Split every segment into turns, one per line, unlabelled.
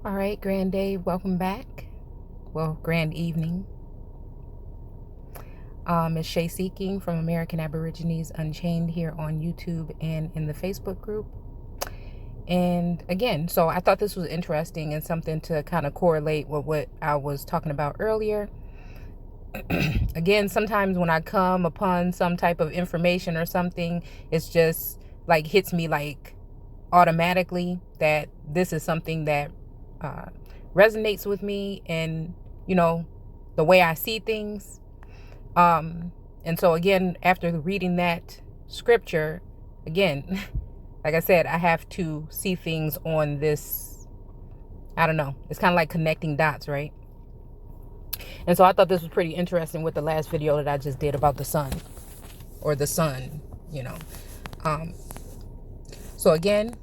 All right, grand day, welcome back. Well, grand evening. It's Shay Seeking from American Aborigines Unchained here on YouTube and in the Facebook group. And again, so I thought this was interesting and something to kind of correlate with what I was talking about earlier. Again, sometimes when I come upon some type of information or something, it's just like hits me like automatically that this is something that resonates with me and, the way I see things. And so again, after reading that scripture, again, like I said, I have to see things on this, I don't know, it's kind of like connecting dots, right? And so I thought this was pretty interesting with the last video that I just did about the sun, or the sun, you know. So again,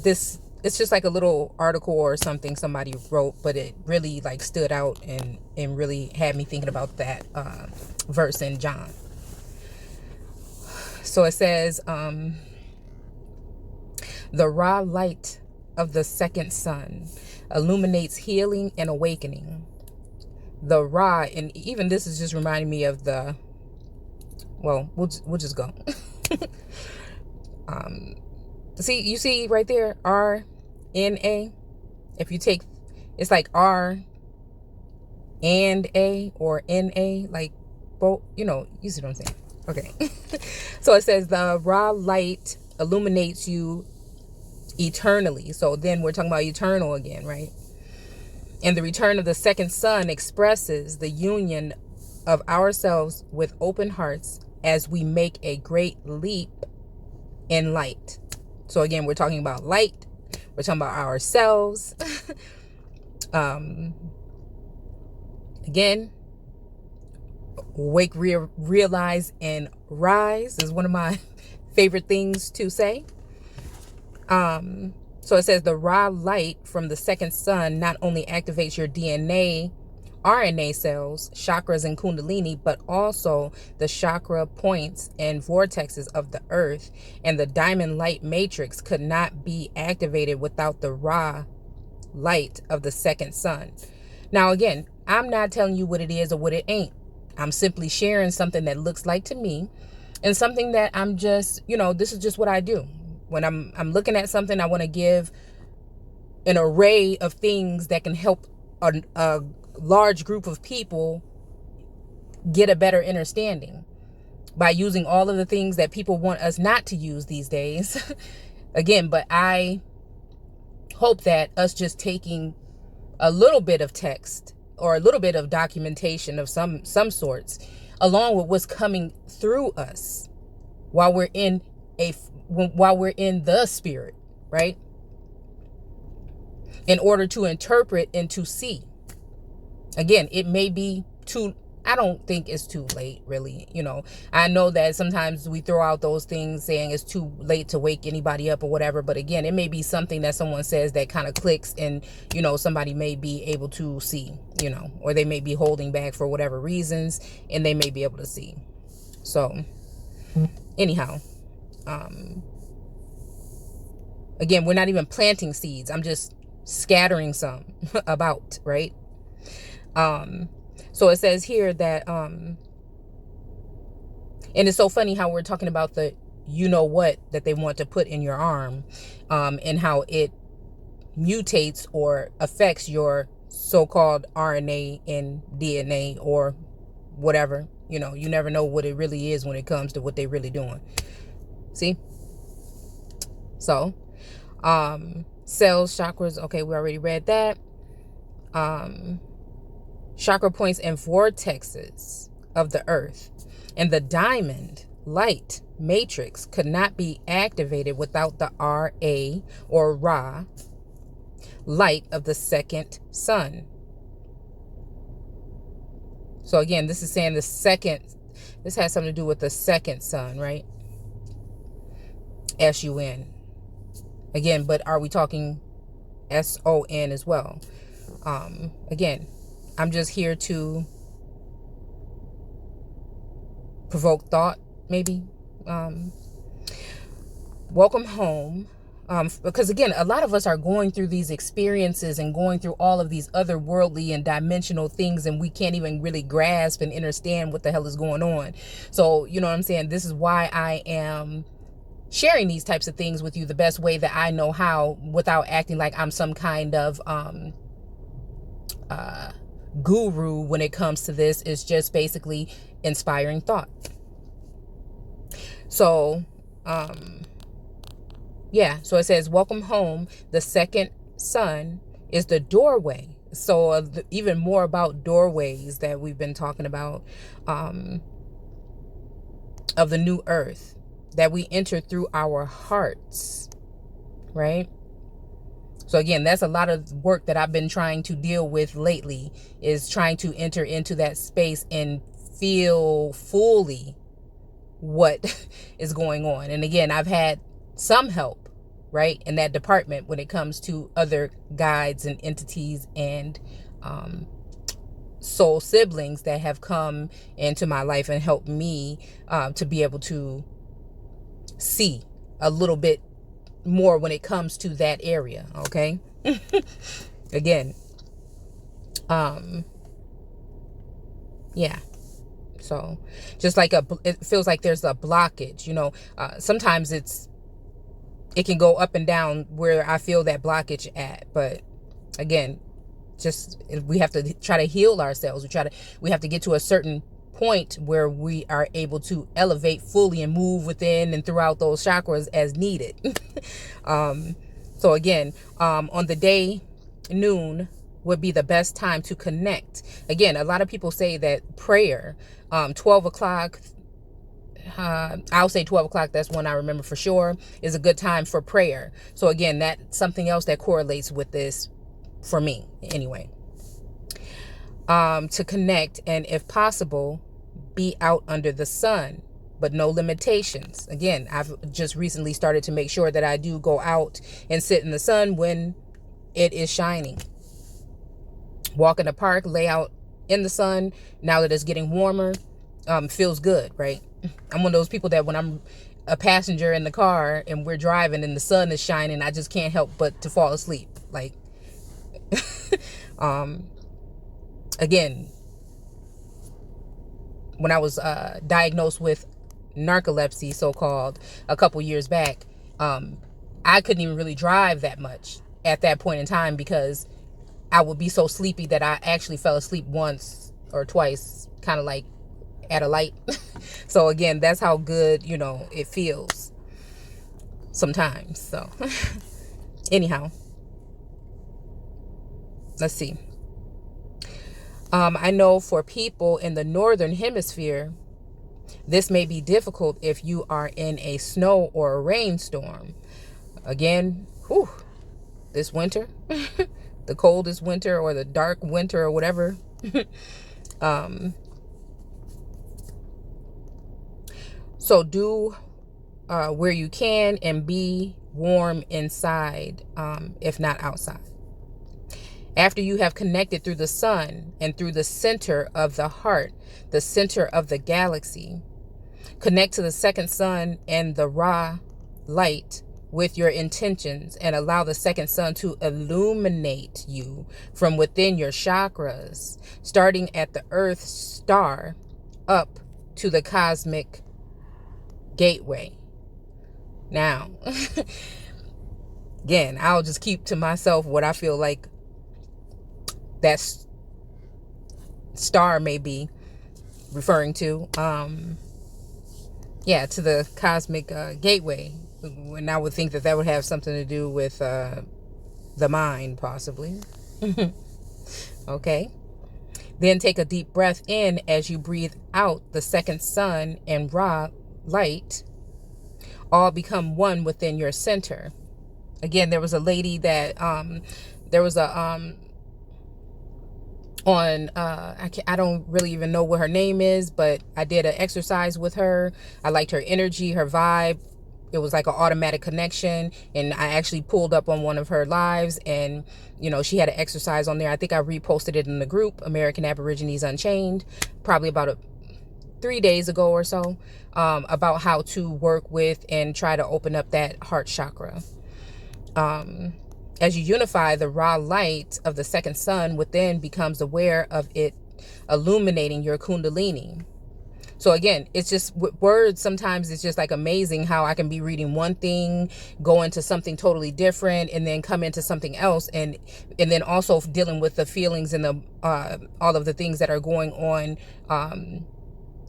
it's just like a little article or something somebody wrote, but it really like stood out and really had me thinking about that verse in John. So it says, the raw light of the second sun illuminates healing and awakening. The raw, and even this is just reminding me of the, well, we'll just go. See, you see right there, RNA. If you take, it's like R and A or NA, like both, you see what I'm saying? Okay. So it says the raw light illuminates you eternally. So then we're talking about eternal again, right? And the return of the second sun expresses the union of ourselves with open hearts as we make a great leap in light. So again, we're talking about light. We're talking about ourselves. Again, wake, realize, and rise is one of my favorite things to say. So it says the raw light from the second sun not only activates your DNA, RNA cells, chakras, and kundalini, but also the chakra points and vortexes of the earth. And the diamond light matrix could not be activated without the raw light of the second sun. Now, again, I'm not telling you what it is or what it ain't. I'm simply sharing something that looks like to me and something that I'm just, this is just what I do. When I'm looking at something, I want to give an array of things that can help a large group of people get a better understanding by using all of the things that people want us not to use these days. Again, but I hope that us just taking a little bit of text or a little bit of documentation of some sorts, along with what's coming through us while we're in the spirit, right? In order to interpret and to see. Again, it may be I don't think it's too late, really. I know that sometimes we throw out those things saying it's too late to wake anybody up or whatever. But again, it may be something that someone says that kind of clicks and, somebody may be able to see, or they may be holding back for whatever reasons and they may be able to see. So anyhow, again, we're not even planting seeds. I'm just scattering some about, right? So it says here that, and it's so funny how we're talking about the, what that they want to put in your arm, and how it mutates or affects your so-called RNA and DNA or whatever. You never know what it really is when it comes to what they're really doing. See? So, cells, chakras. Okay, we already read that. Chakra points and vortexes of the earth. And the diamond light matrix could not be activated without the RA or Ra light of the second sun. So again, this is saying this has something to do with the second sun, right? SUN. Again, but are we talking SON as well? Again, I'm just here to provoke thought, maybe. Welcome home. because again, a lot of us are going through these experiences and going through all of these otherworldly and dimensional things, and we can't even really grasp and understand what the hell is going on. So, you know what I'm saying? This is why I am sharing these types of things with you the best way that I know how, without acting like I'm some kind of guru when it comes to this. Is just basically inspiring thought. So, yeah, so it says, welcome home. The second sun is the doorway. So even more about doorways that we've been talking about, of the new earth that we enter through our hearts, right? So again, that's a lot of work that I've been trying to deal with lately, is trying to enter into that space and feel fully what is going on. And again, I've had some help, right, in that department when it comes to other guides and entities and soul siblings that have come into my life and helped me to be able to see a little bit more when it comes to that area. Okay. Again, yeah. So just like it feels like there's a blockage, you know. Sometimes it can go up and down where I feel that blockage at. But again, just we have to try to heal ourselves. We have to get to a certain point where we are able to elevate fully and move within and throughout those chakras as needed. So again, on the day, noon would be the best time to connect. Again, a lot of people say that prayer, 12 o'clock, I'll say 12 o'clock, that's one I remember for sure, is a good time for prayer. So again, that's something else that correlates with this for me anyway. To connect, and if possible, be out under the sun, but no limitations. Again, I've just recently started to make sure that I do go out and sit in the sun when it is shining. Walk in the park, lay out in the sun now that it's getting warmer. Feels good, right? I'm one of those people that when I'm a passenger in the car and we're driving and the sun is shining, I just can't help but to fall asleep. Like, again, when I was diagnosed with narcolepsy, so-called, a couple years back, I couldn't even really drive that much at that point in time because I would be so sleepy that I actually fell asleep once or twice, kind of like at a light. So again, that's how good, you know, it feels sometimes. So anyhow, let's see. I know for people in the northern hemisphere, this may be difficult if you are in a snow or a rainstorm. Again, this winter, the coldest winter or the dark winter or whatever. So do where you can and be warm inside, if not outside. After you have connected through the sun and through the center of the heart, the center of the galaxy, connect to the second sun and the Ra light with your intentions and allow the second sun to illuminate you from within your chakras, starting at the Earth star up to the cosmic gateway. Now, again, I'll just keep to myself what I feel like that star may be referring to. Yeah, to the cosmic gateway. And I would think that would have something to do with the mind, possibly. Okay. Then take a deep breath in as you breathe out. The second sun and Ra light all become one within your center. Again, there was a lady that there was a I don't really even know what her name is, but I did an exercise with her. I liked her energy, her vibe. It was like an automatic connection, and I actually pulled up on one of her lives, and you know, she had an exercise on there. I think I reposted it in the group American Aborigines Unchained probably about 3 days ago or so, about how to work with and try to open up that heart chakra. As you unify, the raw light of the second sun within becomes aware of it illuminating your kundalini. So again, it's just with words, sometimes it's just like amazing how I can be reading one thing, go into something totally different, and then come into something else, and then also dealing with the feelings and the all of the things that are going on,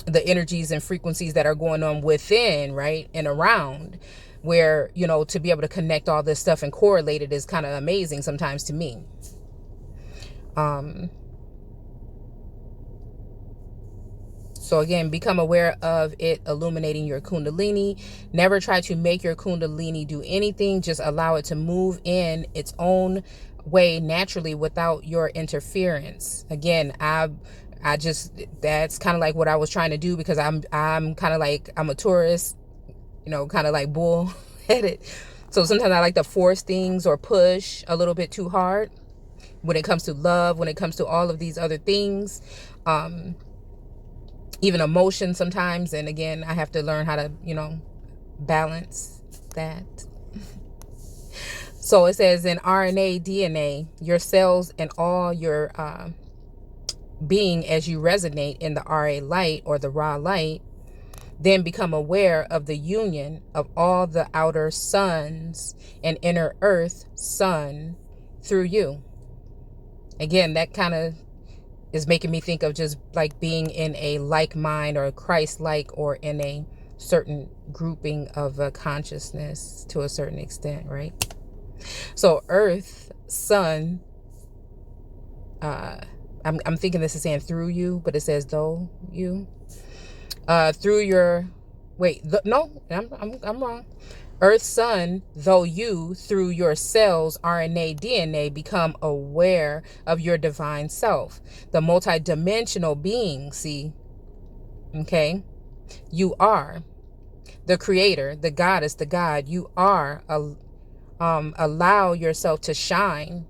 the energies and frequencies that are going on within, right, and around, where, you know, to be able to connect all this stuff and correlate it is kind of amazing sometimes to me. So again, become aware of it illuminating your kundalini. Never try to make your kundalini do anything. Just allow it to move in its own way naturally without your interference. Again, I just, that's kind of like what I was trying to do, because I'm kind of like, I'm a tourist, you know, kind of like bull-headed. So sometimes I like to force things or push a little bit too hard when it comes to love, when it comes to all of these other things. Even emotion sometimes. And again, I have to learn how to, you know, balance that. So it says in RNA, DNA, your cells and all your being, as you resonate in the RA light or the raw light, then become aware of the union of all the outer suns and inner earth sun through you. Again, that kind of is making me think of just like being in a like mind, or Christ-like, or in a certain grouping of a consciousness to a certain extent, right? So earth, sun, I'm thinking this is saying through you, but it says though you, through your, no, I'm wrong. Earth, sun, though you, through your cells, RNA, DNA, become aware of your divine self, the multidimensional being, see, okay? You are the creator, the goddess, the God. You are, allow yourself to shine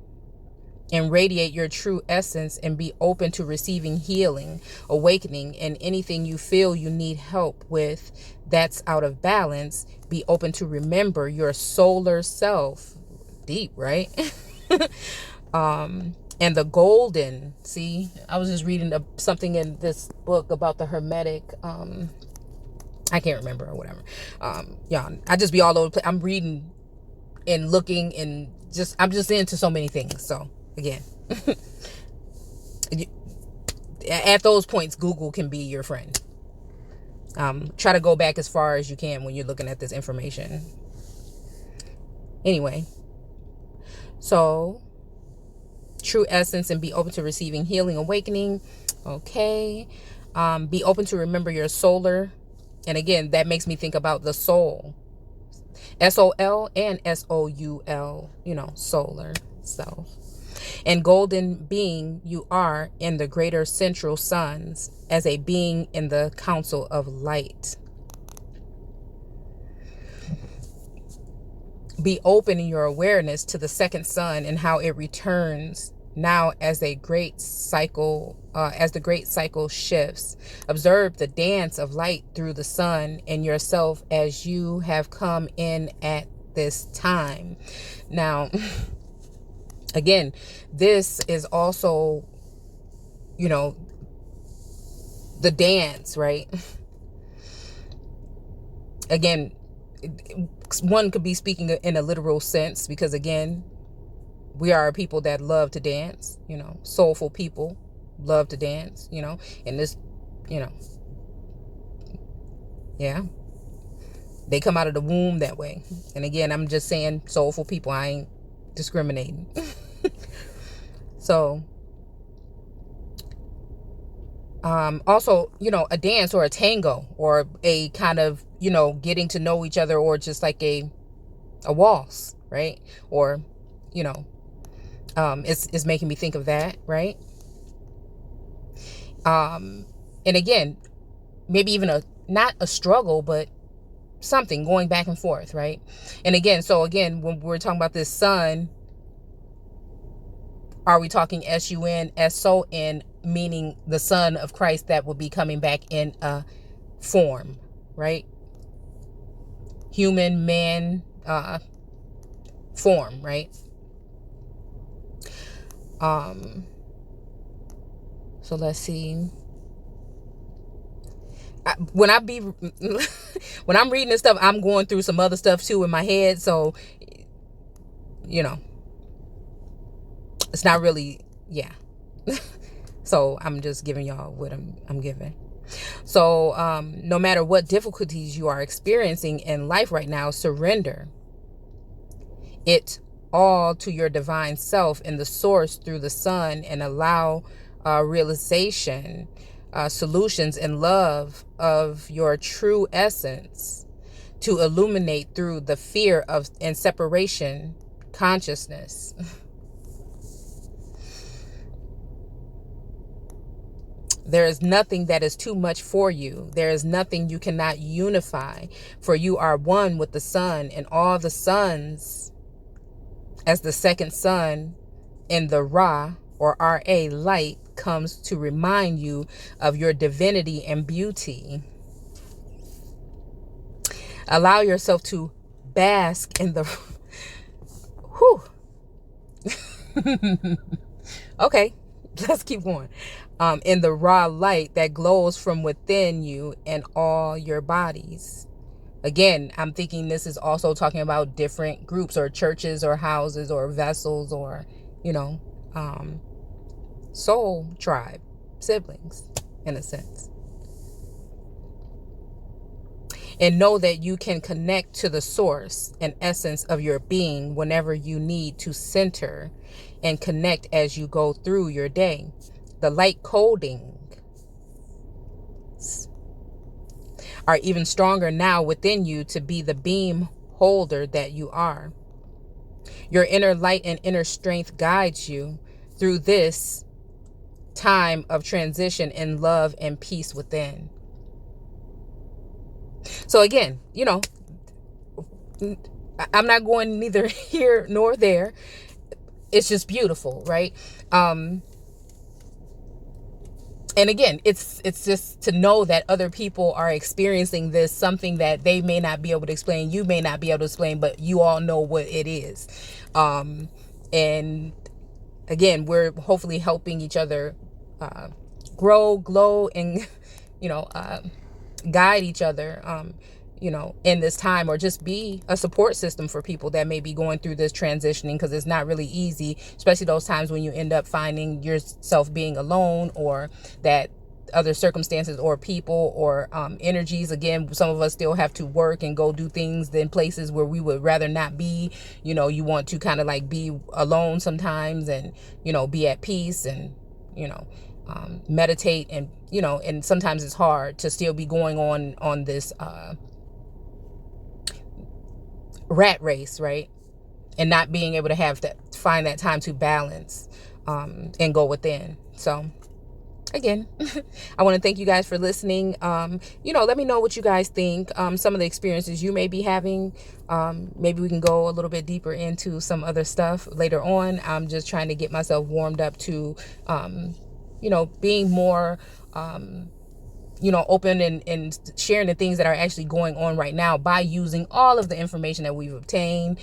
and radiate your true essence, and be open to receiving healing, awakening, and anything you feel you need help with that's out of balance. Be open to remember your solar self. Deep, right? And the golden, see, I was just reading something in this book about the Hermetic, I can't remember or whatever. Yeah, I just be all over the place. I'm reading and looking, and I'm just into so many things. So again, at those points, Google can be your friend. Try to go back as far as you can when you're looking at this information. Anyway, so true essence, and be open to receiving healing, awakening. Okay. Be open to remember your solar. And again, that makes me think about the soul. SOL and SOUL, you know, solar self. And golden being you are in the greater central suns, as a being in the council of light. Be open in your awareness to the second sun and how it returns now as a great cycle, as the great cycle shifts. Observe the dance of light through the sun and yourself as you have come in at this time. Now, again, this is also, you know, the dance, right? Again, one could be speaking in a literal sense, because again, we are people that love to dance, you know, soulful people love to dance, you know, and this, you know, yeah, they come out of the womb that way. And again, I'm just saying soulful people, I ain't discriminating. So, also, you know, a dance or a tango or a kind of, you know, getting to know each other, or just like a waltz, right? Or, you know, it's making me think of that, right? And again, maybe even not a struggle, but something going back and forth, right? And again, so again, when we're talking about this sun, are we talking SUN, SON, meaning the Son of Christ that will be coming back in a form, right? Human, man, form, right? So let's see. When I'm reading this stuff, I'm going through some other stuff too in my head. So, it's not really, yeah. So I'm just giving y'all what I'm giving. So no matter what difficulties you are experiencing in life right now, surrender it all to your divine self and the source through the sun, and allow realization, solutions, and love of your true essence to illuminate through the fear of and separation consciousness. There is nothing that is too much for you. There is nothing you cannot unify, for you are one with the sun and all the suns, as the second sun in the Ra or RA light comes to remind you of your divinity and beauty. Allow yourself to bask in the whew. Okay, let's keep going. In the raw light that glows from within you and all your bodies. Again, I'm thinking this is also talking about different groups or churches or houses or vessels or, soul tribe, siblings, in a sense. And know that you can connect to the source and essence of your being whenever you need to center and connect as you go through your day. The light coding are even stronger now within you to be the beam holder that you are. Your inner light and inner strength guides you through this time of transition in love and peace within. So again, I'm not going neither here nor there. It's just beautiful, right? And again, it's just to know that other people are experiencing this, something that they may not be able to explain, you may not be able to explain, but you all know what it is. And again, we're hopefully helping each other grow, glow, and guide each other in this time, or just be a support system for people that may be going through this transitioning, because it's not really easy, especially those times when you end up finding yourself being alone, or that other circumstances or people or energies. Again, some of us still have to work and go do things in places where we would rather not be. You want to kind of like be alone sometimes, and be at peace, and meditate, and and sometimes it's hard to still be going on this rat race, right? And not being able to find that time to balance and go within. So again, I want to thank you guys for listening. Let me know what you guys think, some of the experiences you may be having. Maybe we can go a little bit deeper into some other stuff later on. I'm just trying to get myself warmed up to being more open and sharing the things that are actually going on right now, by using all of the information that we've obtained,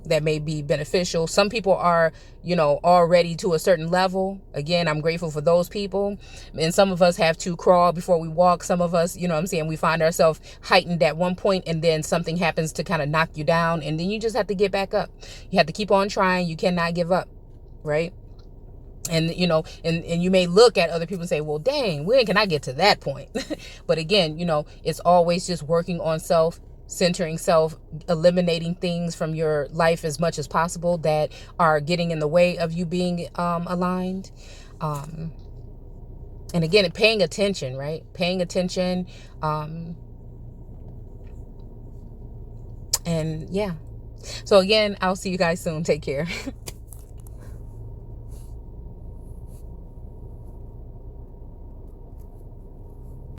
that may be beneficial. Some people are, already to a certain level. Again, I'm grateful for those people. And some of us have to crawl before we walk. Some of us, we find ourselves heightened at one point, and then something happens to kind of knock you down, and then you just have to get back up. You have to keep on trying. You cannot give up, right? And and you may look at other people and say, well, dang, when can I get to that point? But again, it's always just working on self, centering self, eliminating things from your life as much as possible that are getting in the way of you being aligned. And again, paying attention, right? Paying attention. And yeah. So again, I'll see you guys soon. Take care.